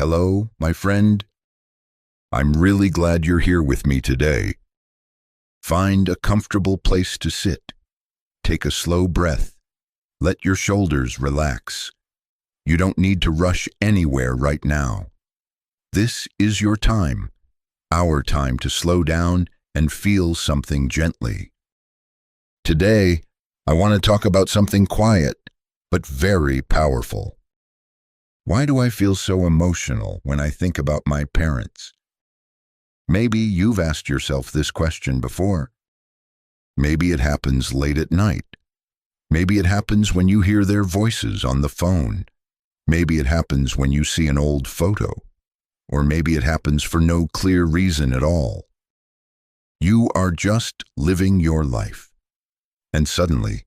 Hello, my friend. I'm really glad you're here with me today. Find a comfortable place to sit. Take a slow breath. Let your shoulders relax. You don't need to rush anywhere right now. This is your time, our time to slow down and feel something gently. Today, I want to talk about something quiet, but very powerful. Why do I feel so emotional when I think about my parents? Maybe you've asked yourself this question before. Maybe it happens late at night. Maybe it happens when you hear their voices on the phone. Maybe it happens when you see an old photo. Or maybe it happens for no clear reason at all. You are just living your life. And suddenly,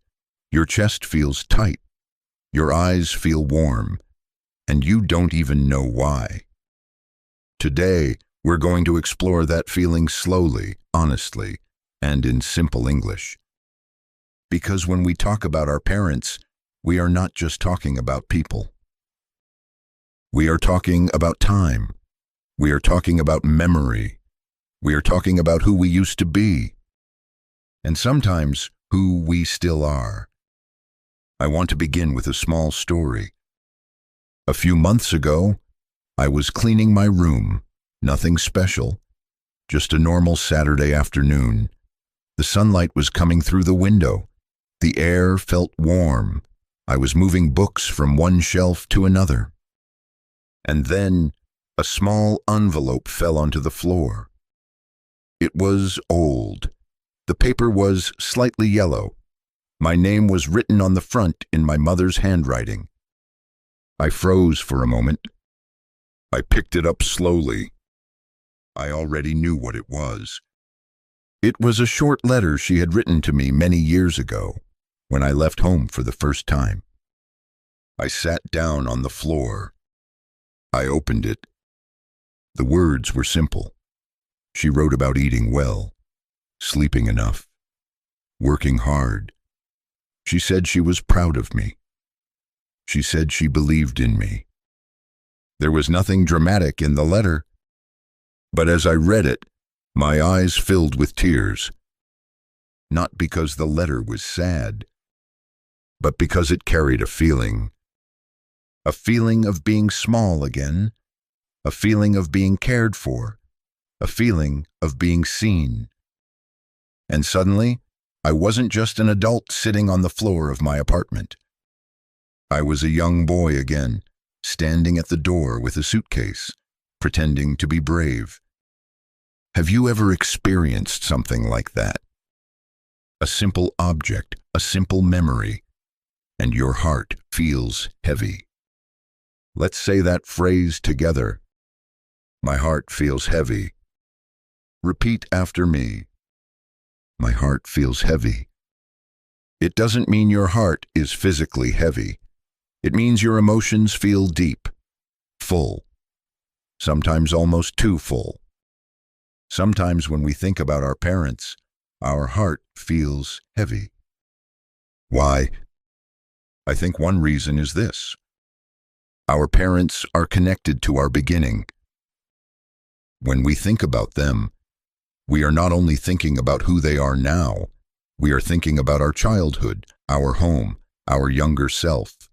your chest feels tight. Your eyes feel warm. And you don't even know why. Today, we're going to explore that feeling slowly, honestly, and in simple English. Because when we talk about our parents, we are not just talking about people. We are talking about time. We are talking about memory. We are talking about who we used to be. And sometimes, who we still are. I want to begin with a small story. A few months ago, I was cleaning my room. Nothing special, just a normal Saturday afternoon. The sunlight was coming through the window. The air felt warm. I was moving books from one shelf to another. And then a small envelope fell onto the floor. It was old. The paper was slightly yellow. My name was written on the front in my mother's handwriting. I froze for a moment. I picked it up slowly. I already knew what it was. It was a short letter she had written to me many years ago, when I left home for the first time. I sat down on the floor. I opened it. The words were simple. She wrote about eating well, sleeping enough, working hard. She said she was proud of me. She said she believed in me. There was nothing dramatic in the letter. But as I read it, my eyes filled with tears. Not because the letter was sad, but because it carried a feeling of being small again, a feeling of being cared for, a feeling of being seen. And suddenly, I wasn't just an adult sitting on the floor of my apartment. I was a young boy again, standing at the door with a suitcase, pretending to be brave. Have you ever experienced something like that? A simple object, a simple memory, and your heart feels heavy. Let's say that phrase together. My heart feels heavy. Repeat after me. My heart feels heavy. It doesn't mean your heart is physically heavy. It means your emotions feel deep, full, sometimes almost too full. Sometimes when we think about our parents, our heart feels heavy. Why? I think one reason is this. Our parents are connected to our beginning. When we think about them, we are not only thinking about who they are now, we are thinking about our childhood, our home, our younger self.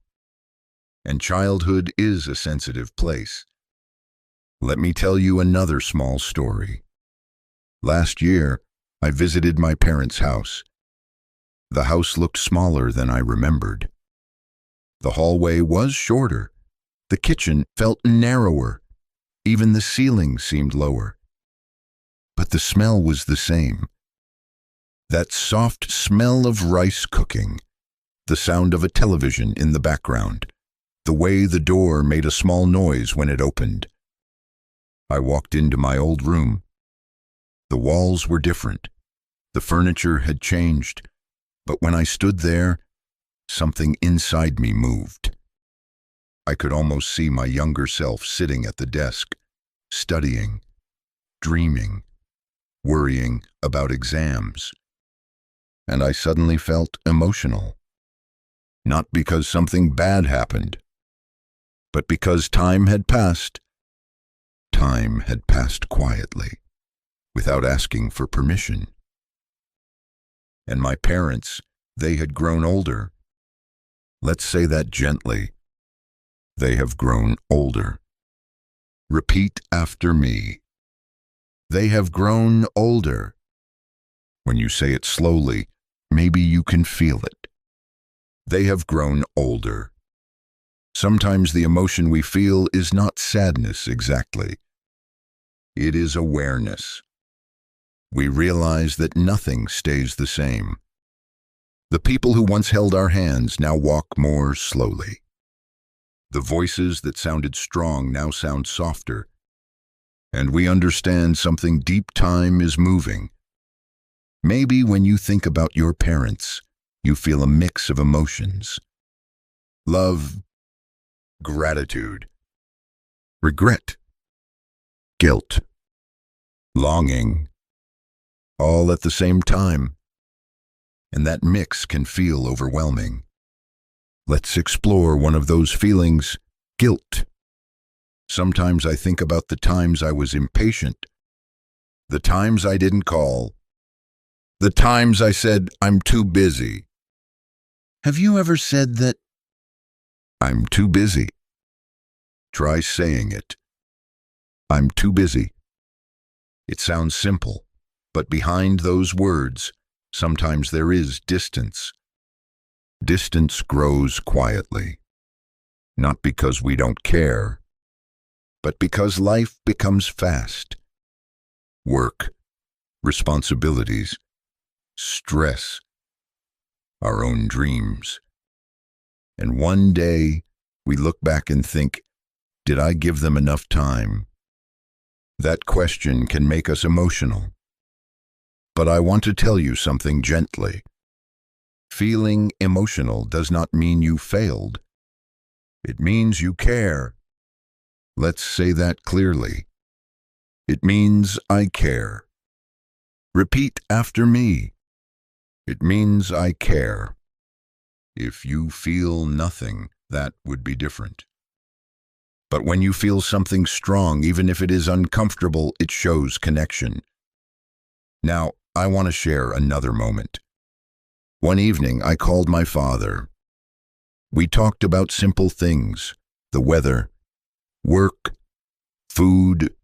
And childhood is a sensitive place. Let me tell you another small story. Last year, I visited my parents' house. The house looked smaller than I remembered. The hallway was shorter. The kitchen felt narrower. Even the ceiling seemed lower. But the smell was the same. That soft smell of rice cooking, the sound of a television in the background, the way the door made a small noise when it opened. I walked into my old room. The walls were different. The furniture had changed. But when I stood there, something inside me moved. I could almost see my younger self sitting at the desk, studying, dreaming, worrying about exams. And I suddenly felt emotional. Not because something bad happened, but because time had passed Time had passed quietly, without asking for permission. And my parents, they had grown older. Let's say that gently. They have grown older. Repeat after me. They have grown older. When you say it slowly, maybe you can feel it. They have grown older. Sometimes the emotion we feel is not sadness exactly. It is awareness. We realize that nothing stays the same. The people who once held our hands now walk more slowly. The voices that sounded strong now sound softer. And we understand something deep. Time is moving. Maybe when you think about your parents, you feel a mix of emotions. Love, gratitude, regret, guilt, longing, all at the same time. And that mix can feel overwhelming. Let's explore one of those feelings, guilt. Sometimes I think about the times I was impatient, the times I didn't call, the times I said, I'm too busy. Have you ever said that? I'm too busy. Try saying it. I'm too busy. It sounds simple, but behind those words, sometimes there is distance. Distance grows quietly, not because we don't care, but because life becomes fast. Work, responsibilities, stress, our own dreams. And one day, we look back and think, did I give them enough time? That question can make us emotional. But I want to tell you something gently. Feeling emotional does not mean you failed. It means you care. Let's say that clearly. It means I care. Repeat after me. It means I care. If you feel nothing, that would be different. But when you feel something strong, even if it is uncomfortable, it shows connection. Now, I want to share another moment. One evening, I called my father. We talked about simple things, the weather, work, food.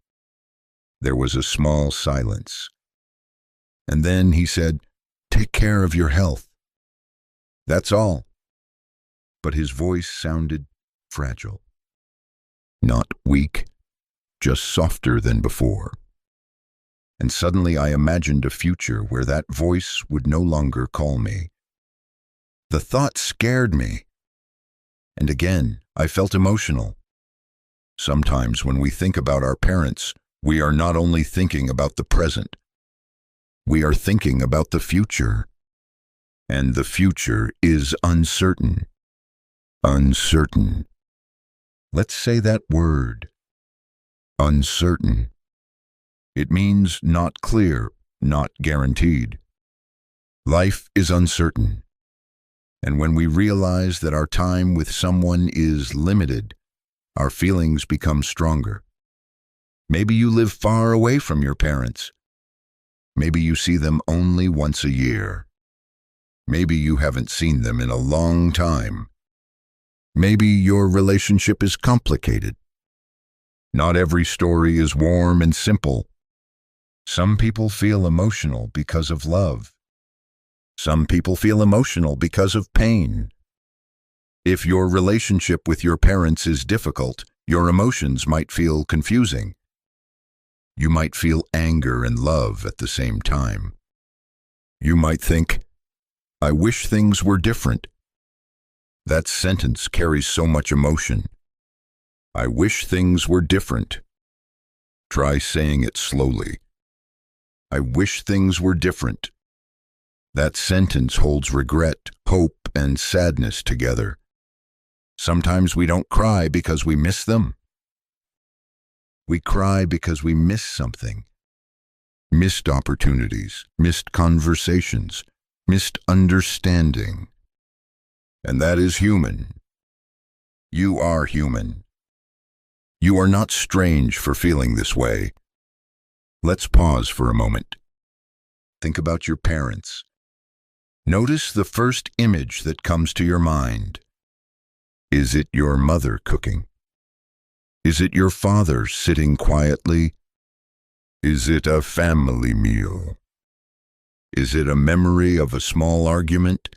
There was a small silence. And then he said, "Take care of your health." That's all. But his voice sounded fragile. Not weak, just softer than before. And suddenly I imagined a future where that voice would no longer call me. The thought scared me. And again, I felt emotional. Sometimes when we think about our parents, we are not only thinking about the present, we are thinking about the future. And the future is uncertain. Uncertain. Let's say that word. Uncertain. It means not clear, not guaranteed. Life is uncertain. And when we realize that our time with someone is limited, our feelings become stronger. Maybe you live far away from your parents. Maybe you see them only once a year. Maybe you haven't seen them in a long time. Maybe your relationship is complicated. Not every story is warm and simple. Some people feel emotional because of love. Some people feel emotional because of pain. If your relationship with your parents is difficult, your emotions might feel confusing. You might feel anger and love at the same time. You might think, I wish things were different. That sentence carries so much emotion. I wish things were different. Try saying it slowly. I wish things were different. That sentence holds regret, hope, and sadness together. Sometimes we don't cry because we miss them. We cry because we miss something. Missed opportunities, missed conversations, missed understanding. And that is human. You are human. You are not strange for feeling this way. Let's pause for a moment. Think about your parents. Notice the first image that comes to your mind. Is it your mother cooking? Is it your father sitting quietly? Is it a family meal? Is it a memory of a small argument?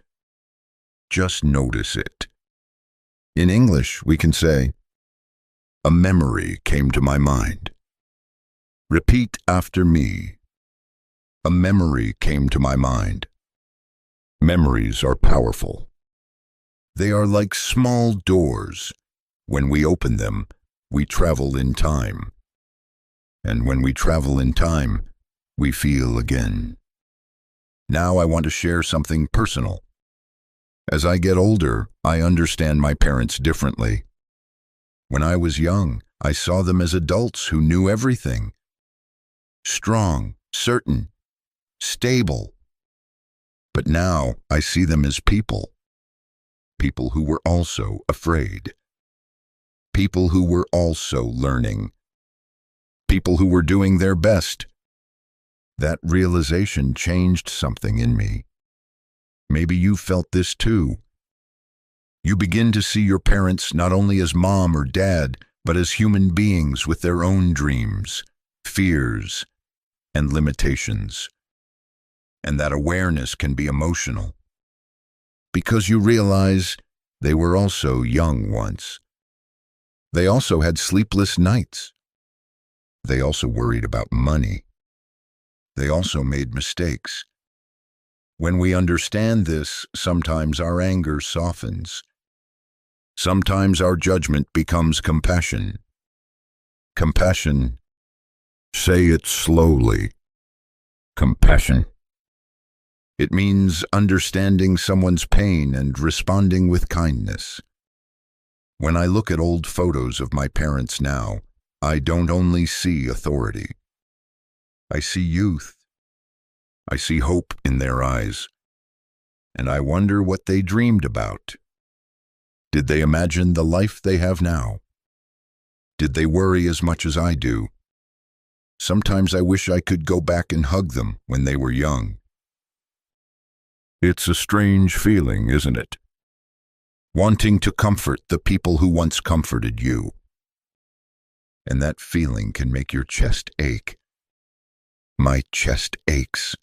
Just notice it. In English, we can say, "A memory came to my mind." Repeat after me. A memory came to my mind. Memories are powerful. They are like small doors. When we open them, we travel in time. And when we travel in time, we feel again. Now I want to share something personal. As I get older, I understand my parents differently. When I was young, I saw them as adults who knew everything. Strong, certain, stable. But now I see them as people. People who were also afraid. People who were also learning. People who were doing their best. That realization changed something in me. Maybe you felt this too. You begin to see your parents not only as mom or dad, but as human beings with their own dreams, fears, and limitations. And that awareness can be emotional. Because you realize they were also young once. They also had sleepless nights. They also worried about money. They also made mistakes. When we understand this, sometimes our anger softens. Sometimes our judgment becomes compassion. Compassion. Say it slowly. Compassion. It means understanding someone's pain and responding with kindness. When I look at old photos of my parents now, I don't only see authority. I see youth. I see hope in their eyes. And I wonder what they dreamed about. Did they imagine the life they have now? Did they worry as much as I do? Sometimes I wish I could go back and hug them when they were young. It's a strange feeling, isn't it? Wanting to comfort the people who once comforted you. And that feeling can make your chest ache. My chest aches.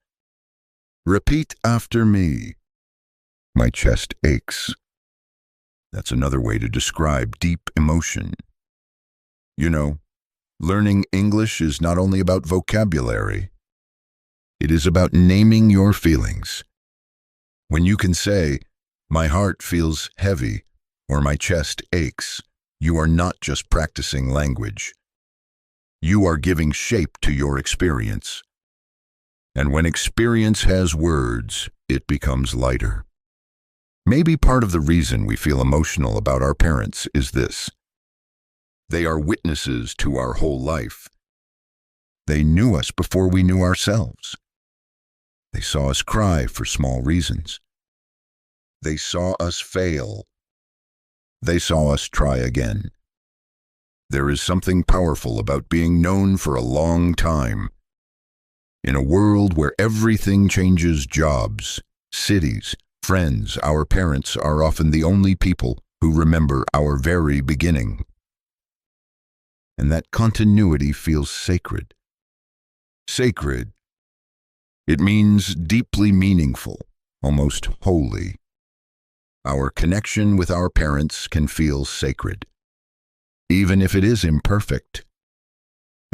Repeat after me. My chest aches. That's another way to describe deep emotion. You know, learning English is not only about vocabulary. It is about naming your feelings. When you can say, "My heart feels heavy," or "My chest aches," you are not just practicing language. You are giving shape to your experience. And when experience has words, it becomes lighter. Maybe part of the reason we feel emotional about our parents is this. They are witnesses to our whole life. They knew us before we knew ourselves. They saw us cry for small reasons. They saw us fail. They saw us try again. There is something powerful about being known for a long time. In a world where everything changes, jobs, cities, friends, our parents are often the only people who remember our very beginning. And that continuity feels sacred. Sacred. It means deeply meaningful, almost holy. Our connection with our parents can feel sacred, even if it is imperfect,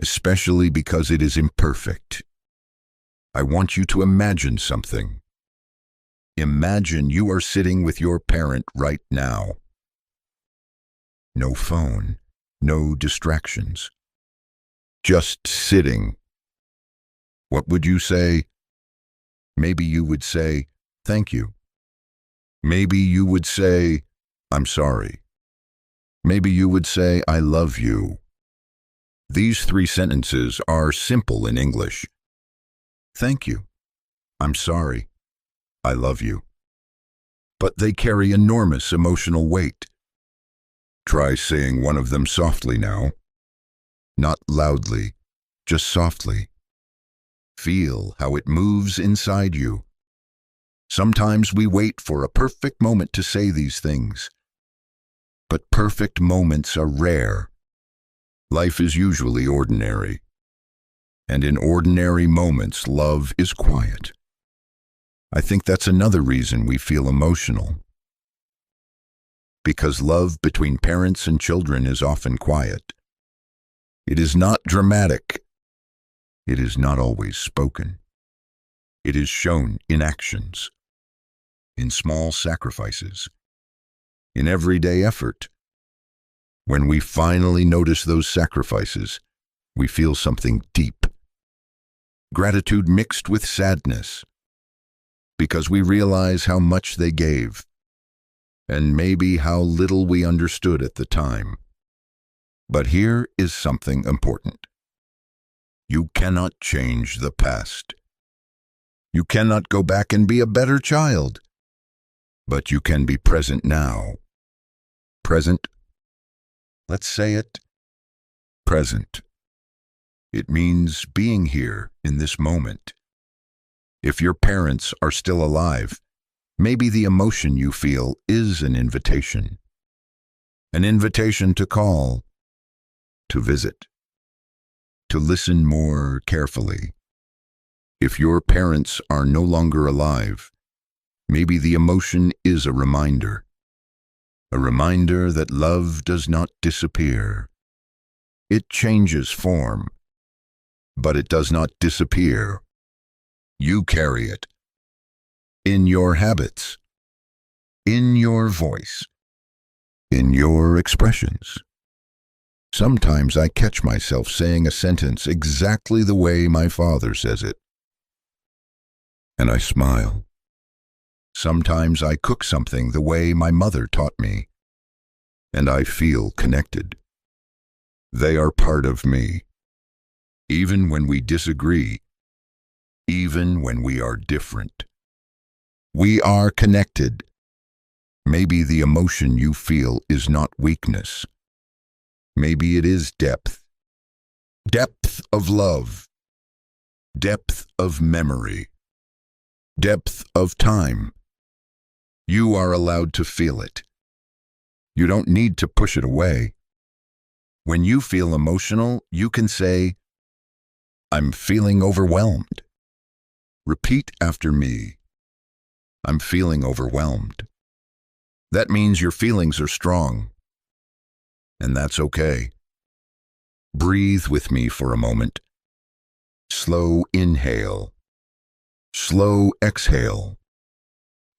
especially because it is imperfect. I want you to imagine something. Imagine you are sitting with your parent right now. No phone, no distractions. Just sitting. What would you say? Maybe you would say, "Thank you." Maybe you would say, "I'm sorry." Maybe you would say, "I love you." These 3 sentences are simple in English. Thank you. I'm sorry. I love you. But they carry enormous emotional weight. Try saying one of them softly now. not loudly, just softly. Feel how it moves inside you. Sometimes we wait for a perfect moment to say these things, but perfect moments are rare. Life is usually ordinary, and in ordinary moments, love is quiet. I think that's another reason we feel emotional. Because love between parents and children is often quiet. It is not dramatic. It is not always spoken. It is shown in actions, in small sacrifices, in everyday effort. When we finally notice those sacrifices, we feel something deep. Gratitude mixed with sadness, because we realize how much they gave, and maybe how little we understood at the time. But here is something important. You cannot change the past. You cannot go back and be a better child, but you can be present now. Present. Let's say it. Present. It means being here in this moment. If your parents are still alive, maybe the emotion you feel is an invitation. An invitation to call, to visit, to listen more carefully. If your parents are no longer alive, maybe the emotion is a reminder that love does not disappear. It changes form, but it does not disappear. You carry it in your habits, in your voice, in your expressions. Sometimes I catch myself saying a sentence exactly the way my father says it, and I smile. Sometimes I cook something the way my mother taught me, and I feel connected. They are part of me, even when we disagree, even when we are different. We are connected. Maybe the emotion you feel is not weakness. Maybe it is depth. Depth of love. Depth of memory. Depth of time. You are allowed to feel it. You don't need to push it away. When you feel emotional, you can say, "I'm feeling overwhelmed." Repeat after me. I'm feeling overwhelmed. That means your feelings are strong. And that's okay. Breathe with me for a moment. Slow inhale. Slow exhale.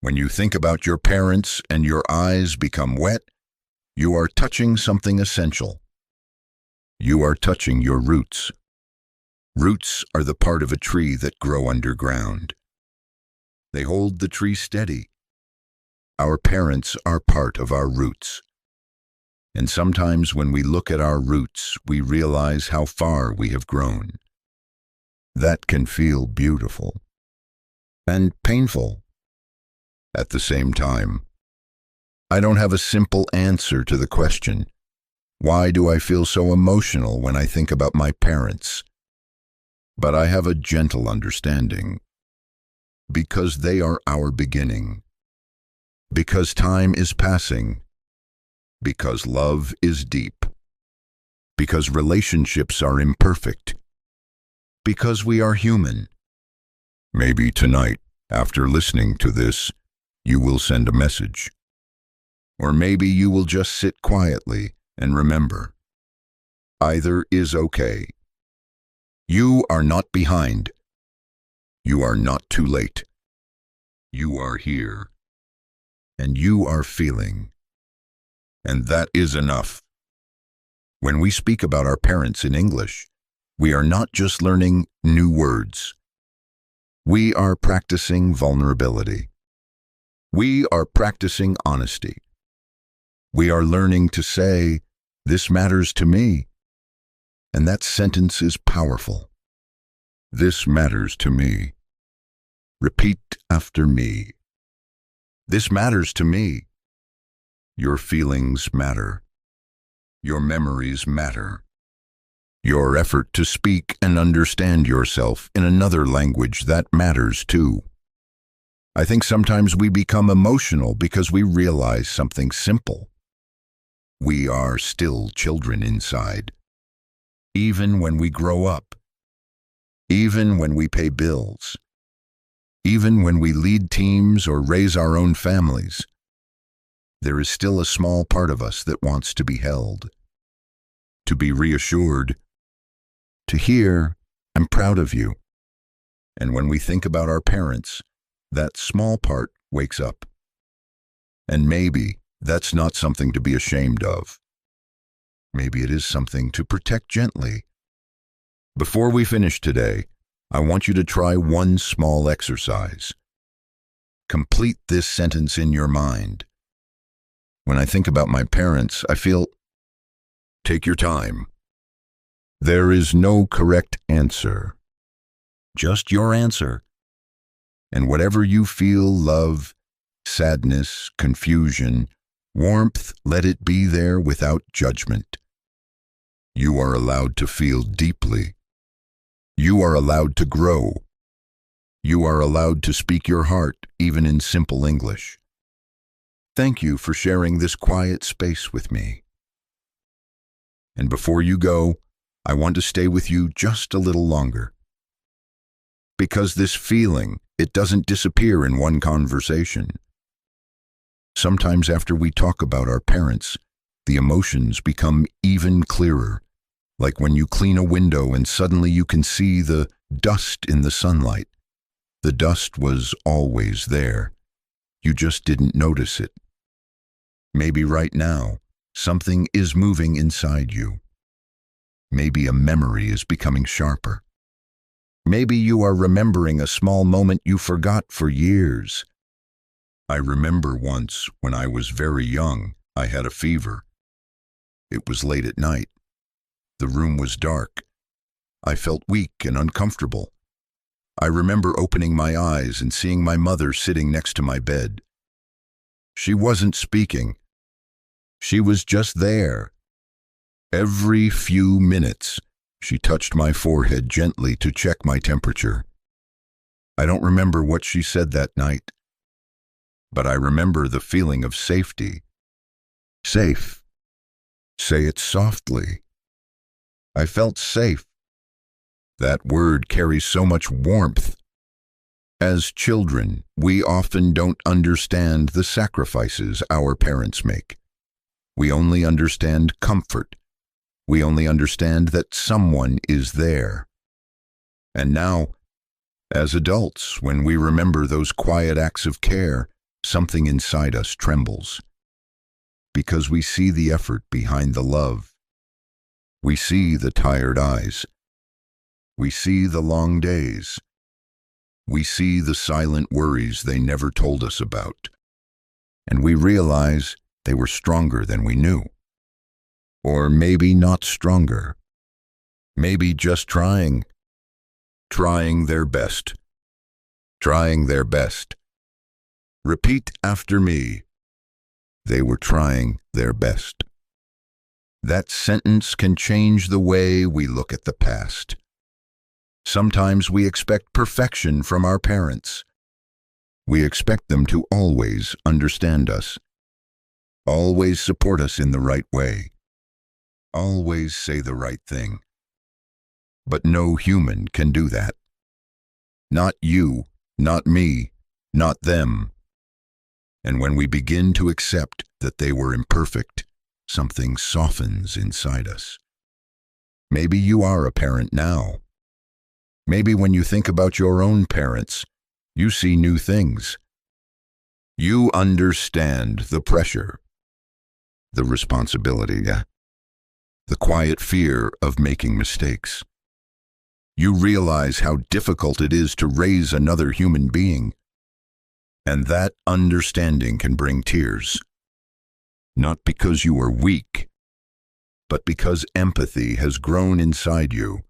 When you think about your parents and your eyes become wet, you are touching something essential. You are touching your roots. Roots are the part of a tree that grow underground. They hold the tree steady. Our parents are part of our roots. And sometimes when we look at our roots, we realize how far we have grown. That can feel beautiful and painful at the same time. I don't have a simple answer to the question, why do I feel so emotional when I think about my parents? But I have a gentle understanding. Because they are our beginning. Because time is passing. Because love is deep. Because relationships are imperfect. Because we are human. Maybe tonight, after listening to this, you will send a message. Or maybe you will just sit quietly and remember. Either is okay. You are not behind. You are not too late. You are here. And you are feeling. And that is enough. When we speak about our parents in English, we are not just learning new words. We are practicing vulnerability. We are practicing honesty. We are learning to say, "This matters to me." And that sentence is powerful. This matters to me. Repeat after me. This matters to me. Your feelings matter. Your memories matter. Your effort to speak and understand yourself in another language that matters too. I think sometimes we become emotional because we realize something simple. We are still children inside. Even when we grow up. Even when we pay bills. Even when we lead teams or raise our own families. There is still a small part of us that wants to be held. To be reassured. To hear, "I'm proud of you." And when we think about our parents, that small part wakes up. And maybe that's not something to be ashamed of. Maybe it is something to protect gently. Before we finish today, I want you to try one small exercise. Complete this sentence in your mind. When I think about my parents, I feel. Take your time. There is no correct answer. Just your answer. And whatever you feel, love, sadness, confusion, warmth, let it be there without judgment. You are allowed to feel deeply. You are allowed to grow. You are allowed to speak your heart, even in simple English. Thank you for sharing this quiet space with me. And before you go, I want to stay with you just a little longer. Because this feeling, it doesn't disappear in one conversation. Sometimes after we talk about our parents, the emotions become even clearer, like when you clean a window and suddenly you can see the dust in the sunlight. The dust was always there. You just didn't notice it. Maybe right now, something is moving inside you. Maybe a memory is becoming sharper. Maybe you are remembering a small moment you forgot for years. I remember once, when I was very young, I had a fever. It was late at night. The room was dark. I felt weak and uncomfortable. I remember opening my eyes and seeing my mother sitting next to my bed. She wasn't speaking. She was just there. Every few minutes, she touched my forehead gently to check my temperature. I don't remember what she said that night, but I remember the feeling of safety. Safe. Say it softly. I felt safe. That word carries so much warmth. As children, we often don't understand the sacrifices our parents make. We only understand comfort. We only understand that someone is there. And now, as adults, when we remember those quiet acts of care, something inside us trembles. Because we see the effort behind the love. We see the tired eyes. We see the long days. We see the silent worries they never told us about. And we realize they were stronger than we knew. Or maybe not stronger. Maybe just trying their best. Trying their best. Repeat after me. They were trying their best. That sentence can change the way we look at the past. Sometimes we expect perfection from our parents. We expect them to always understand us. Always support us in the right way. Always say the right thing. But no human can do that. Not you, not me, not them. And when we begin to accept that they were imperfect, something softens inside us. Maybe you are a parent now. Maybe when you think about your own parents, you see new things. You understand the pressure, the responsibility, the quiet fear of making mistakes. You realize how difficult it is to raise another human being. And that understanding can bring tears. Not because you are weak, but because empathy has grown inside you.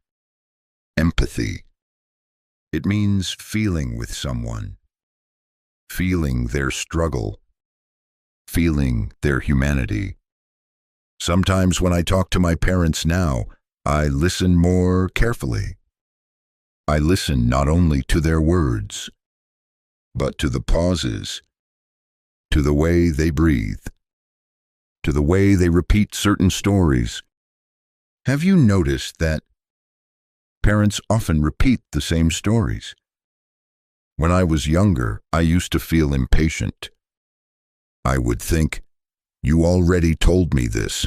Empathy. It means feeling with someone, feeling their struggle, feeling their humanity. Sometimes when I talk to my parents now, I listen more carefully. I listen not only to their words, but to the pauses, to the way they breathe, to the way they repeat certain stories. Have you noticed that parents often repeat the same stories? When I was younger, I used to feel impatient. I would think, "You already told me this."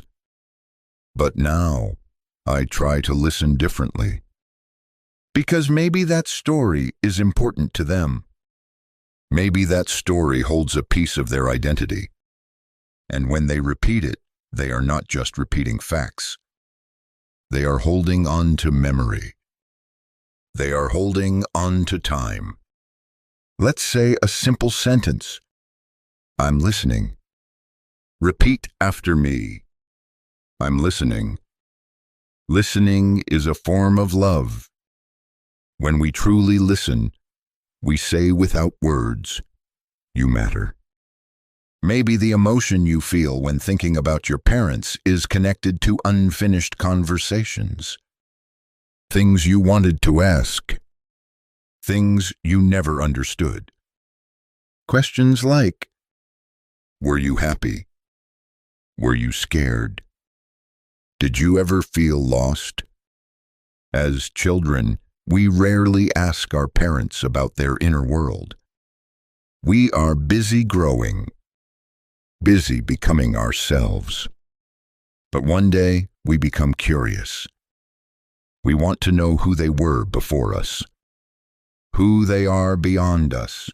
But now, I try to listen differently. Because maybe that story is important to them. Maybe that story holds a piece of their identity. And when they repeat it, they are not just repeating facts. They are holding on to memory. They are holding on to time. Let's say a simple sentence. I'm listening. Repeat after me. I'm listening. Listening is a form of love. When we truly listen, we say without words, "You matter." Maybe the emotion you feel when thinking about your parents is connected to unfinished conversations. Things you wanted to ask. Things you never understood. Questions like, were you happy? Were you scared? Did you ever feel lost? As children, we rarely ask our parents about their inner world. We are busy growing, busy becoming ourselves. But one day, we become curious. We want to know who they were before us, who they are beyond us.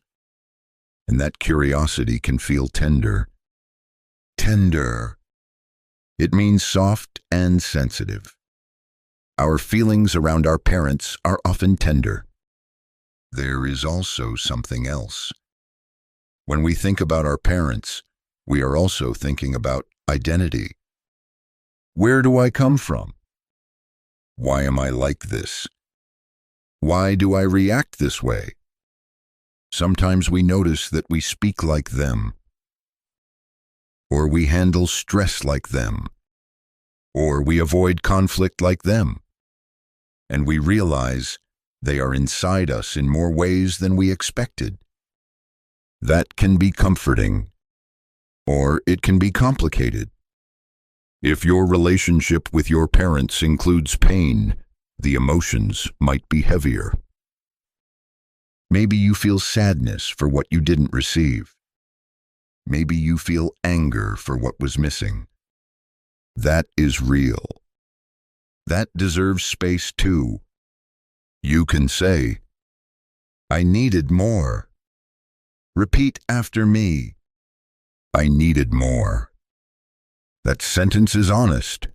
And that curiosity can feel tender. Tender. It means soft and sensitive. Our feelings around our parents are often tender. There is also something else. When we think about our parents, we are also thinking about identity. Where do I come from? Why am I like this? Why do I react this way? Sometimes we notice that we speak like them, or we handle stress like them, or we avoid conflict like them, and we realize they are inside us in more ways than we expected. That can be comforting, or it can be complicated. If your relationship with your parents includes pain, the emotions might be heavier. Maybe you feel sadness for what you didn't receive. Maybe you feel anger for what was missing. That is real. That deserves space too. You can say, I needed more. Repeat after me. I needed more. That sentence is honest.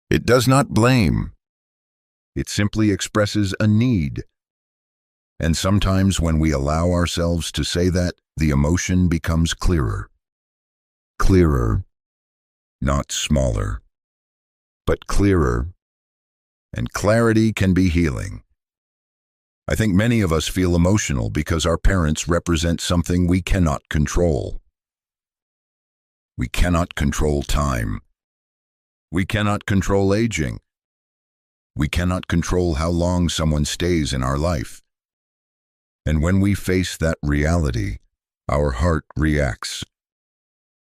It does not blame. It simply expresses a need. And sometimes when we allow ourselves to say that, the emotion becomes clearer. Clearer, not smaller, but clearer. And clarity can be healing. I think many of us feel emotional because our parents represent something we cannot control. We cannot control time. We cannot control aging. We cannot control how long someone stays in our life. And when we face that reality, our heart reacts.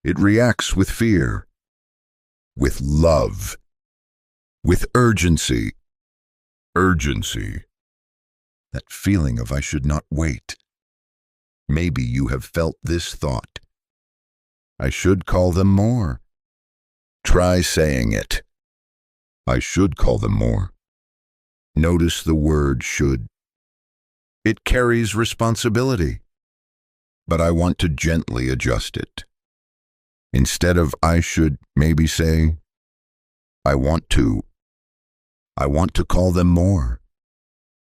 It reacts with fear, with love, with urgency. Urgency. That feeling of I should not wait. Maybe you have felt this thought. I should call them more. Try saying it. I should call them more. Notice the word should. It carries responsibility, but I want to gently adjust it. Instead of I should, maybe say, I want to. I want to call them more.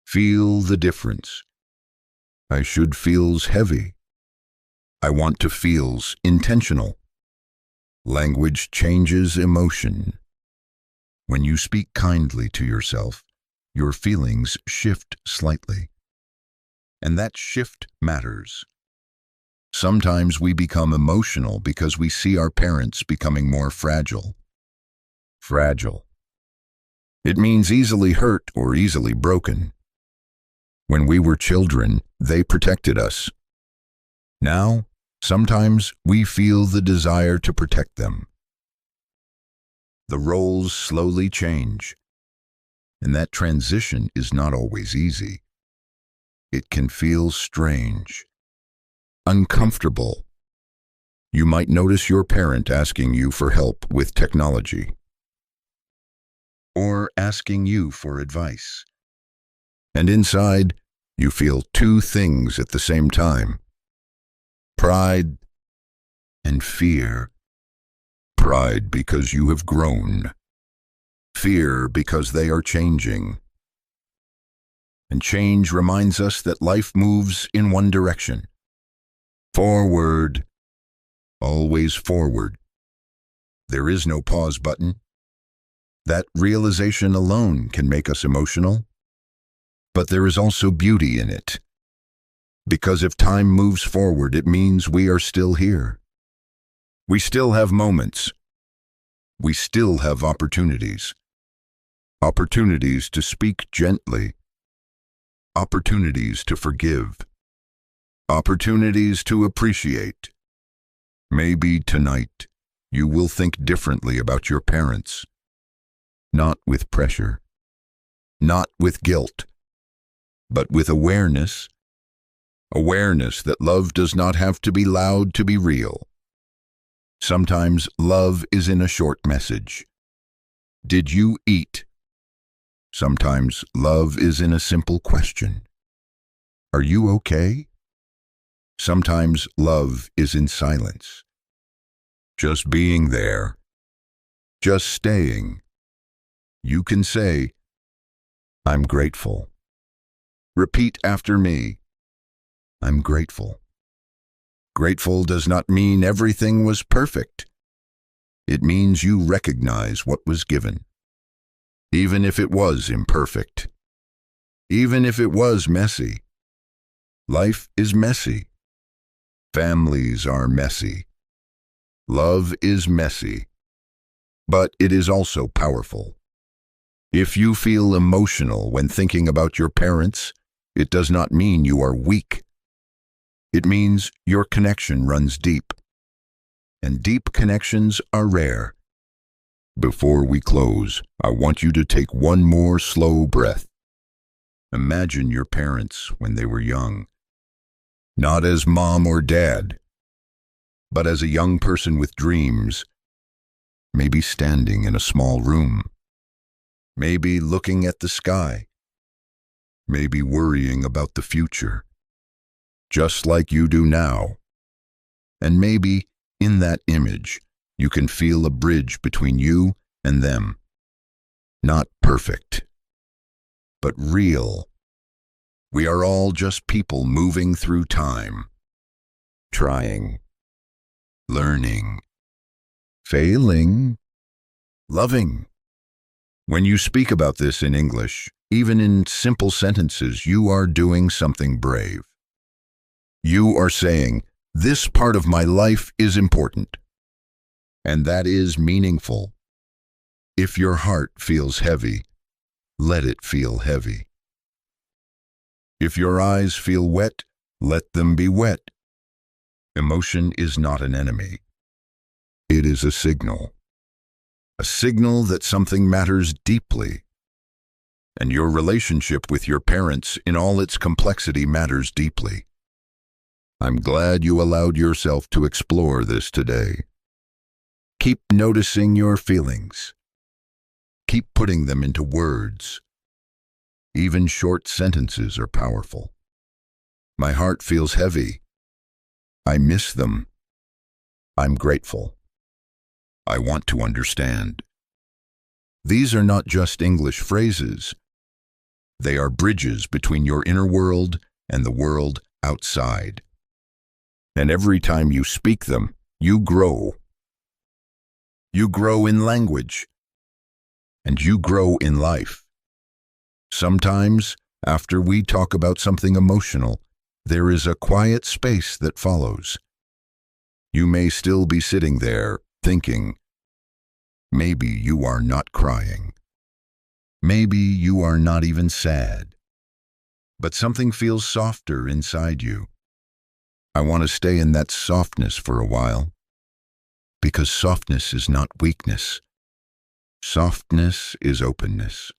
Feel the difference. I should feels heavy. I want to feels intentional. Language changes emotion. When you speak kindly to yourself, your feelings shift slightly. And that shift matters. Sometimes we become emotional because we see our parents becoming more fragile. Fragile. It means easily hurt or easily broken. When we were children, they protected us. Now, sometimes we feel the desire to protect them. The roles slowly change, and that transition is not always easy. It can feel strange, uncomfortable. You might notice your parent asking you for help with technology, or asking you for advice. And inside, you feel two things at the same time: pride and fear. Pride because you have grown. Fear because they are changing. And change reminds us that life moves in one direction. Forward. Always forward. There is no pause button. That realization alone can make us emotional. But there is also beauty in it. Because if time moves forward, it means we are still here. We still have moments. We still have opportunities. Opportunities to speak gently. Opportunities to forgive. Opportunities to appreciate. Maybe tonight you will think differently about your parents. Not with pressure. Not with guilt. But with awareness. Awareness that love does not have to be loud to be real. Sometimes love is in a short message. Did you eat? Sometimes love is in a simple question. Are you okay? Sometimes love is in silence. Just being there. Just staying. You can say, I'm grateful. Repeat after me. I'm grateful. Grateful does not mean everything was perfect. It means you recognize what was given. Even if it was imperfect. Even if it was messy. Life is messy. Families are messy. Love is messy. But it is also powerful. If you feel emotional when thinking about your parents, it does not mean you are weak. It means your connection runs deep. And deep connections are rare. Before we close, I want you to take one more slow breath. Imagine your parents when they were young. Not as mom or dad, but as a young person with dreams. Maybe standing in a small room. Maybe looking at the sky. Maybe worrying about the future. Just like you do now. And maybe, in that image, you can feel a bridge between you and them. Not perfect, but real. We are all just people moving through time. Trying. Learning. Failing. Loving. When you speak about this in English, even in simple sentences, you are doing something brave. You are saying, this part of my life is important. And that is meaningful. If your heart feels heavy, let it feel heavy. If your eyes feel wet, let them be wet. Emotion is not an enemy. It is a signal. A signal that something matters deeply. And your relationship with your parents in all its complexity matters deeply. I'm glad you allowed yourself to explore this today. Keep noticing your feelings. Keep putting them into words. Even short sentences are powerful. My heart feels heavy. I miss them. I'm grateful. I want to understand. These are not just English phrases. They are bridges between your inner world and the world outside. And every time you speak them, you grow. You grow in language. And you grow in life. Sometimes, after we talk about something emotional, there is a quiet space that follows. You may still be sitting there, thinking, maybe you are not crying. Maybe you are not even sad, but something feels softer inside you. I want to stay in that softness for a while, because softness is not weakness. Softness is openness.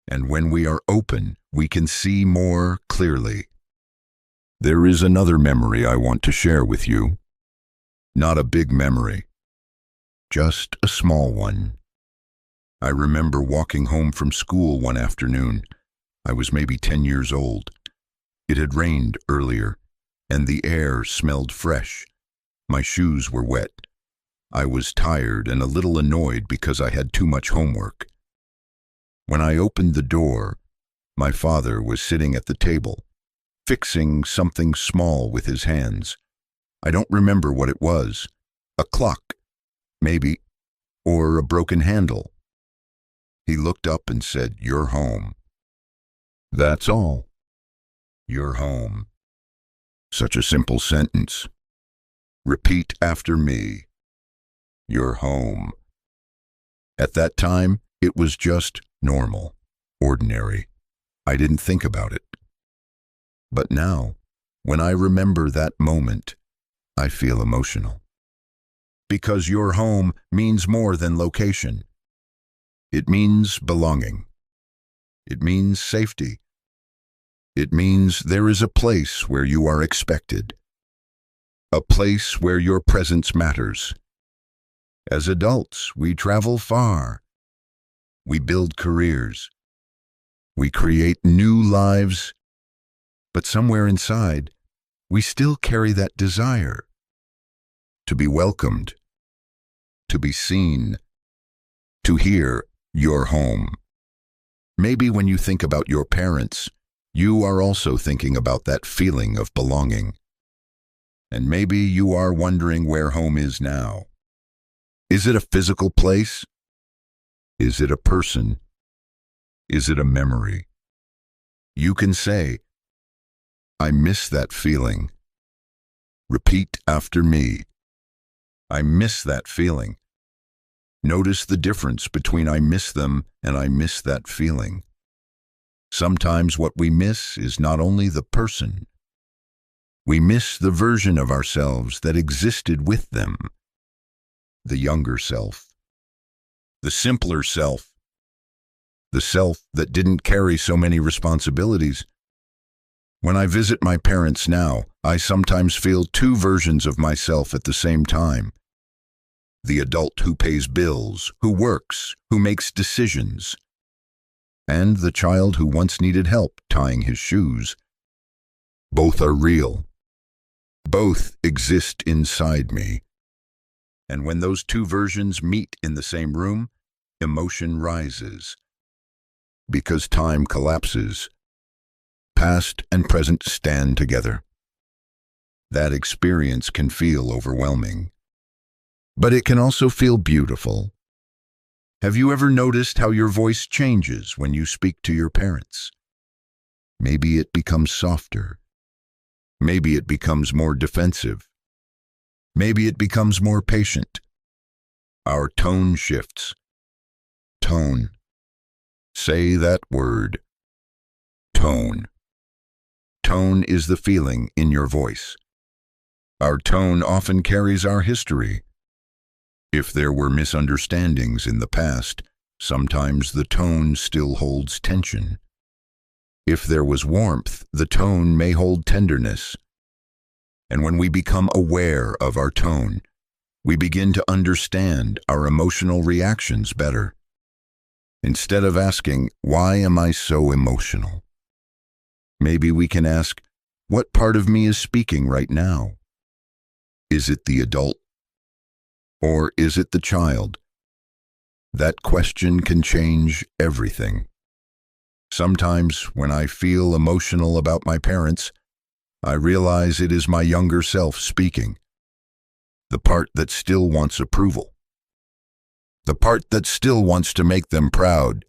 And when we are open, we can see more clearly. There is another memory I want to share with you. Not a big memory, just a small one. I remember walking home from school one afternoon. I was maybe 10 years old. It had rained earlier, and the air smelled fresh. My shoes were wet. I was tired and a little annoyed because I had too much homework. When I opened the door, my father was sitting at the table, fixing something small with his hands. I don't remember what it was. A clock, maybe, or a broken handle. He looked up and said, "You're home." That's all. You're home. Such a simple sentence. Repeat after me. You're home. At that time, it was just normal, ordinary. I didn't think about it. But now, when I remember that moment, I feel emotional. Because your home means more than location. It means belonging. It means safety. It means there is a place where you are expected. A place where your presence matters. As adults, we travel far. We build careers. We create new lives. But somewhere inside, we still carry that desire. To be welcomed. To be seen. To hear, "You're home." Maybe when you think about your parents, you are also thinking about that feeling of belonging. And maybe you are wondering where home is now. Is it a physical place? Is it a person? Is it a memory? You can say, "I miss that feeling." Repeat after me. I miss that feeling. Notice the difference between I miss them and I miss that feeling. Sometimes what we miss is not only the person. We miss the version of ourselves that existed with them. The younger self. The simpler self. The self that didn't carry so many responsibilities. When I visit my parents now, I sometimes feel two versions of myself at the same time. The adult who pays bills, who works, who makes decisions. And the child who once needed help tying his shoes. Both are real. Both exist inside me. And when those two versions meet in the same room, emotion rises. Because time collapses. Past and present stand together. That experience can feel overwhelming. But it can also feel beautiful. Have you ever noticed how your voice changes when you speak to your parents? Maybe it becomes softer. Maybe it becomes more defensive. Maybe it becomes more patient. Our tone shifts. Tone. Say that word. Tone. Tone is the feeling in your voice. Our tone often carries our history. If there were misunderstandings in the past, sometimes the tone still holds tension. If there was warmth, the tone may hold tenderness. And when we become aware of our tone, we begin to understand our emotional reactions better. Instead of asking, "Why am I so emotional?" maybe we can ask, "What part of me is speaking right now?" Is it the adult? Or is it the child? That question can change everything. Sometimes, when I feel emotional about my parents, I realize it is my younger self speaking. The part that still wants approval. The part that still wants to make them proud.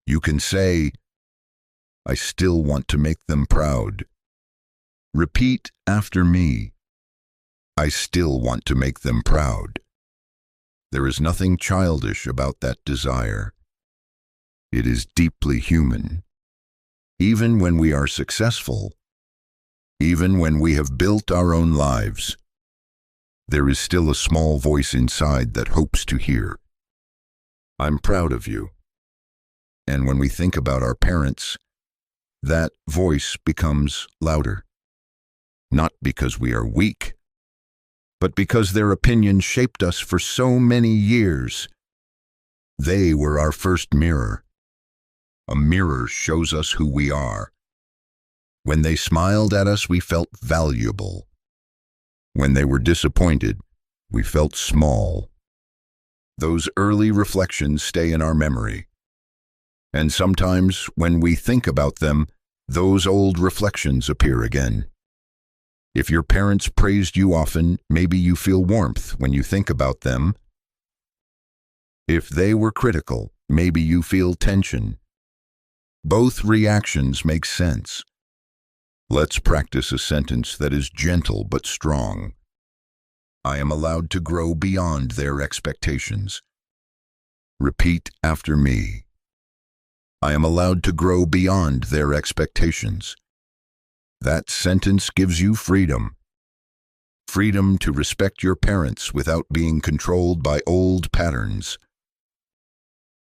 You can say, "I still want to make them proud." Repeat after me. I still want to make them proud. There is nothing childish about that desire. It is deeply human. Even when we are successful, even when we have built our own lives, there is still a small voice inside that hopes to hear, "I'm proud of you." And when we think about our parents, that voice becomes louder. Not because we are weak, but because their opinion shaped us for so many years. They were our first mirror. A mirror shows us who we are. When they smiled at us, we felt valuable. When they were disappointed, we felt small. Those early reflections stay in our memory. And sometimes, when we think about them, those old reflections appear again. If your parents praised you often, maybe you feel warmth when you think about them. If they were critical, maybe you feel tension. Both reactions make sense. Let's practice a sentence that is gentle but strong. I am allowed to grow beyond their expectations. Repeat after me. I am allowed to grow beyond their expectations. That sentence gives you freedom. Freedom to respect your parents without being controlled by old patterns.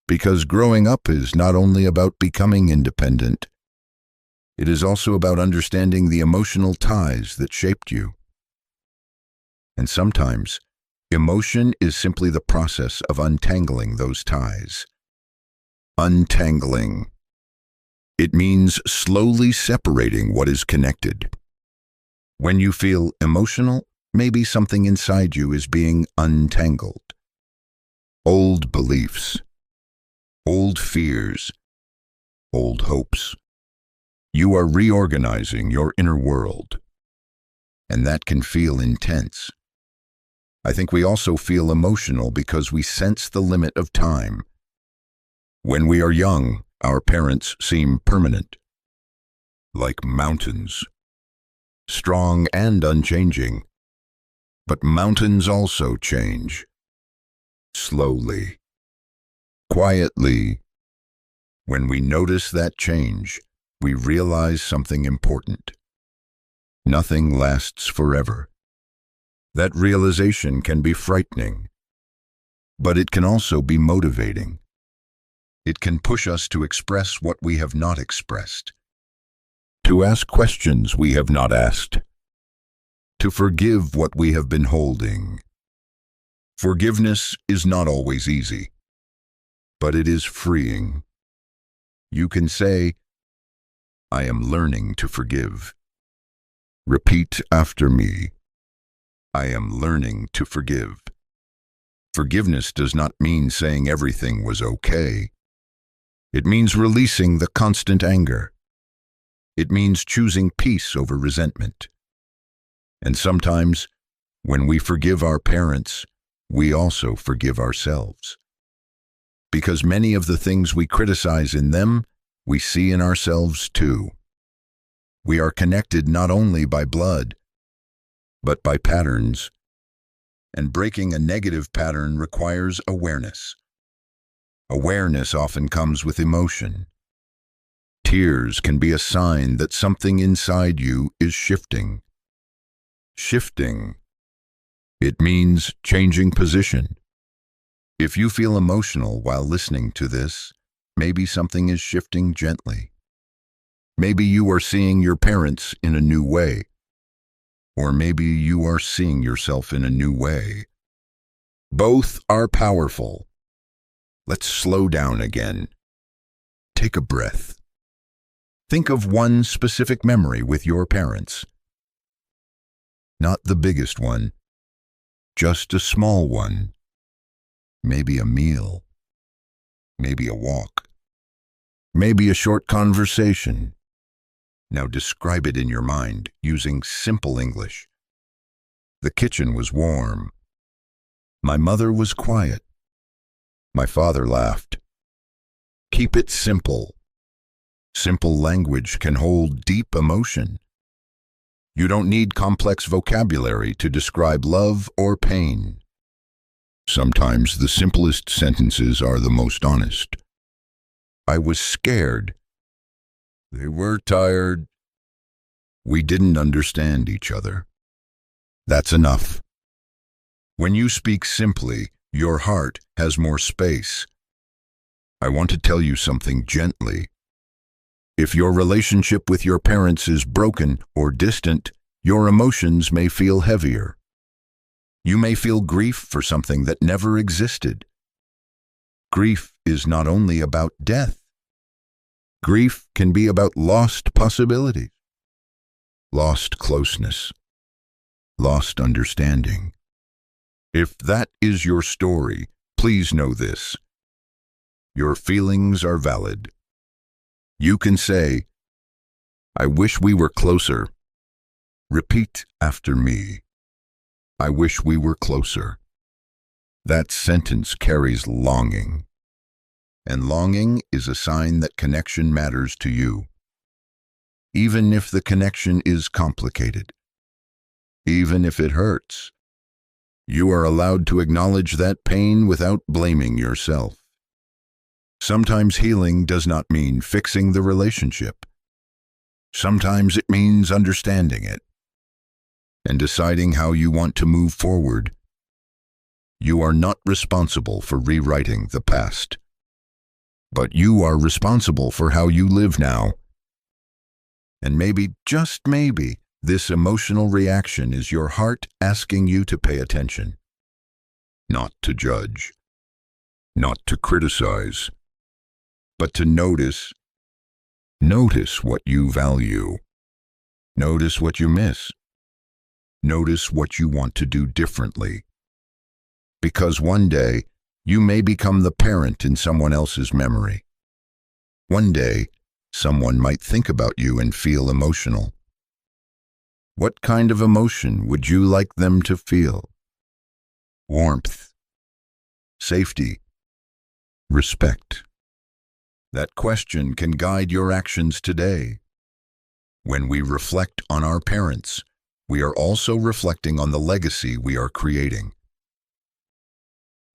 Because growing up is not only about becoming independent, it is also about understanding the emotional ties that shaped you. And sometimes, emotion is simply the process of untangling those ties. Untangling. It means slowly separating what is connected. When you feel emotional, maybe something inside you is being untangled. Old beliefs, old fears, old hopes. You are reorganizing your inner world, and that can feel intense. I think we also feel emotional because we sense the limit of time. When we are young, our parents seem permanent, like mountains, strong and unchanging. But mountains also change, slowly, quietly. When we notice that change, we realize something important. Nothing lasts forever. That realization can be frightening, but it can also be motivating. It can push us to express what we have not expressed, to ask questions we have not asked, to forgive what we have been holding. Forgiveness is not always easy, but it is freeing. You can say, I am learning to forgive. Repeat after me. I am learning to forgive. Forgiveness does not mean saying everything was okay. It means releasing the constant anger. It means choosing peace over resentment. And sometimes, when we forgive our parents, we also forgive ourselves. Because many of the things we criticize in them, we see in ourselves too. We are connected not only by blood, but by patterns. And breaking a negative pattern requires awareness. Awareness often comes with emotion. Tears can be a sign that something inside you is shifting. Shifting. It means changing position. If you feel emotional while listening to this, maybe something is shifting gently. Maybe you are seeing your parents in a new way. Or maybe you are seeing yourself in a new way. Both are powerful. Let's slow down again. Take a breath. Think of one specific memory with your parents. Not the biggest one, just a small one. Maybe a meal. Maybe a walk. Maybe a short conversation. Now describe it in your mind using simple English. The kitchen was warm. My mother was quiet. My father laughed. Keep it simple. Simple language can hold deep emotion. You don't need complex vocabulary to describe love or pain. Sometimes the simplest sentences are the most honest. I was scared. They were tired. We didn't understand each other. That's enough. When you speak simply, your heart has more space. I want to tell you something gently. If your relationship with your parents is broken or distant, your emotions may feel heavier. You may feel grief for something that never existed. Grief is not only about death. Grief can be about lost possibilities, lost closeness, lost understanding. If that is your story, please know this. Your feelings are valid. You can say, "I wish we were closer." Repeat after me. I wish we were closer. That sentence carries longing. And longing is a sign that connection matters to you. Even if the connection is complicated. Even if it hurts. You are allowed to acknowledge that pain without blaming yourself. Sometimes healing does not mean fixing the relationship. Sometimes it means understanding it and deciding how you want to move forward. You are not responsible for rewriting the past, but you are responsible for how you live now. And maybe, just maybe, this emotional reaction is your heart asking you to pay attention. Not to judge, not to criticize, but to notice. Notice what you value. Notice what you miss. Notice what you want to do differently. Because one day, you may become the parent in someone else's memory. One day, someone might think about you and feel emotional. What kind of emotion would you like them to feel? Warmth, safety, respect. That question can guide your actions today. When we reflect on our parents, we are also reflecting on the legacy we are creating.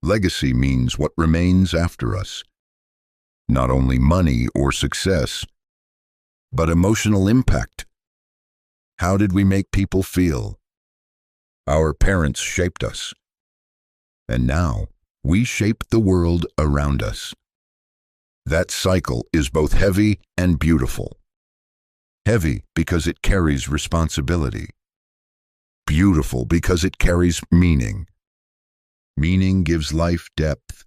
Legacy means what remains after us. Not only money or success, but emotional impact. How did we make people feel? Our parents shaped us. And now, we shape the world around us. That cycle is both heavy and beautiful. Heavy because it carries responsibility. Beautiful because it carries meaning. Meaning gives life depth,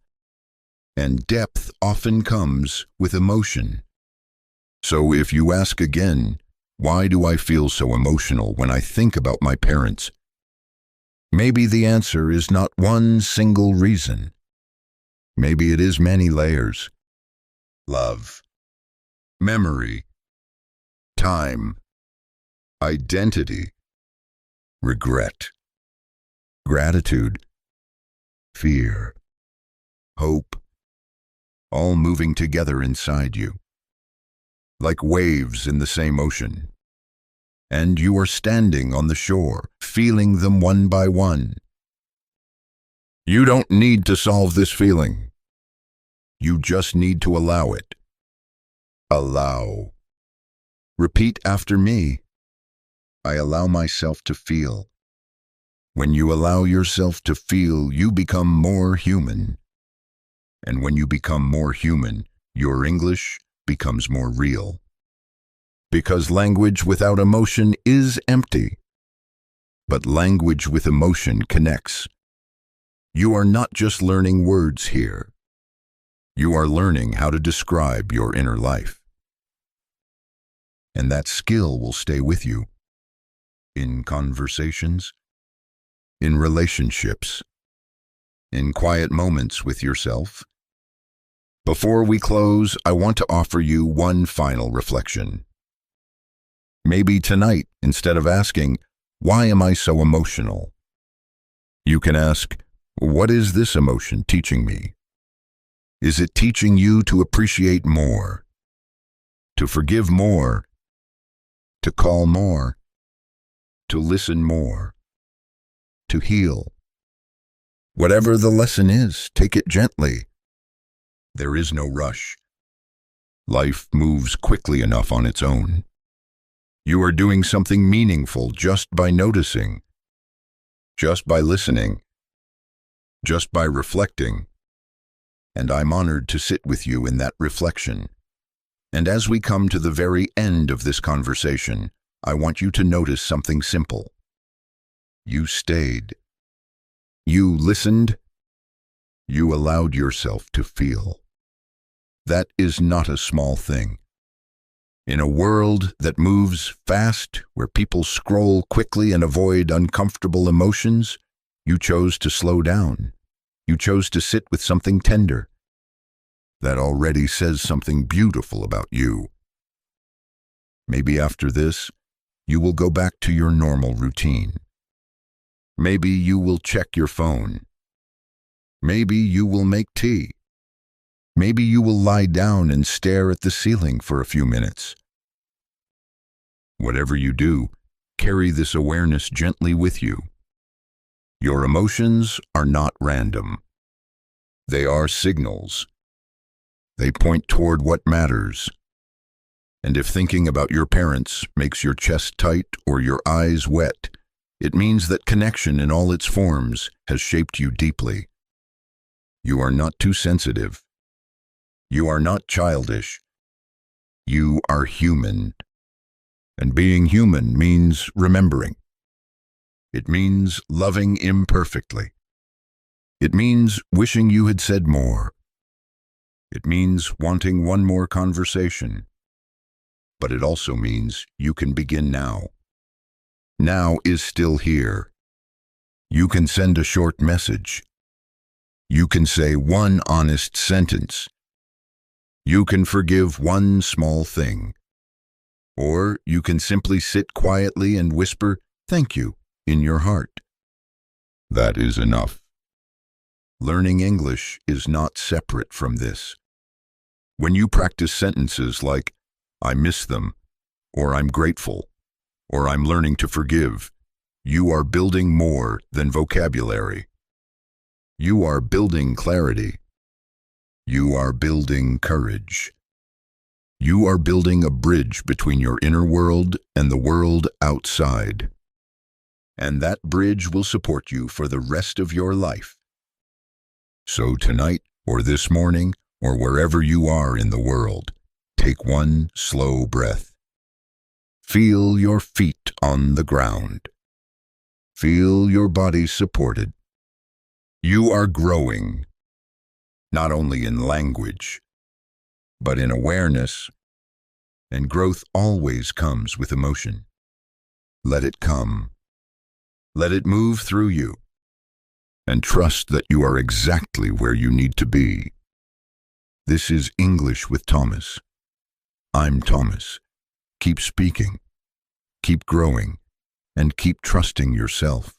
and depth often comes with emotion. So if you ask again, why do I feel so emotional when I think about my parents? Maybe the answer is not one single reason. Maybe it is many layers. Love, memory, time, identity, regret, gratitude, fear, hope, all moving together inside you, like waves in the same ocean. And you are standing on the shore, feeling them one by one. You don't need to solve this feeling. You just need to allow it. Allow. Repeat after me. I allow myself to feel. When you allow yourself to feel, you become more human. And when you become more human, your English becomes more real. Because language without emotion is empty. But language with emotion connects. You are not just learning words here. You are learning how to describe your inner life. And that skill will stay with you. In conversations, in relationships, in quiet moments with yourself. Before we close, I want to offer you one final reflection. Maybe tonight, instead of asking, "Why am I so emotional?" you can ask, "What is this emotion teaching me?" Is it teaching you to appreciate more, to forgive more, to call more, to listen more, to heal? Whatever the lesson is, take it gently. There is no rush. Life moves quickly enough on its own. You are doing something meaningful just by noticing, just by listening, just by reflecting. And I'm honored to sit with you in that reflection. And as we come to the very end of this conversation, I want you to notice something simple. You stayed. You listened. You allowed yourself to feel. That is not a small thing. In a world that moves fast, where people scroll quickly and avoid uncomfortable emotions, you chose to slow down. You chose to sit with something tender. That already says something beautiful about you. Maybe after this, you will go back to your normal routine. Maybe you will check your phone. Maybe you will make tea. Maybe you will lie down and stare at the ceiling for a few minutes. Whatever you do, carry this awareness gently with you. Your emotions are not random. They are signals. They point toward what matters. And if thinking about your parents makes your chest tight or your eyes wet, it means that connection in all its forms has shaped you deeply. You are not too sensitive. You are not childish. You are human. And being human means remembering. It means loving imperfectly. It means wishing you had said more. It means wanting one more conversation. But it also means you can begin now. Now is still here. You can send a short message. You can say one honest sentence. You can forgive one small thing. Or you can simply sit quietly and whisper, "Thank you," in your heart. That is enough. Learning English is not separate from this. When you practice sentences like, "I miss them," or "I'm grateful," or "I'm learning to forgive," you are building more than vocabulary. You are building clarity. You are building courage. You are building a bridge between your inner world and the world outside. And that bridge will support you for the rest of your life. So tonight, or this morning, or wherever you are in the world, take one slow breath. Feel your feet on the ground. Feel your body supported. You are growing, not only in language, but in awareness, and growth always comes with emotion. Let it come. Let it move through you, and trust that you are exactly where you need to be. This is English with Thomas. I'm Thomas. Keep speaking, keep growing, and keep trusting yourself.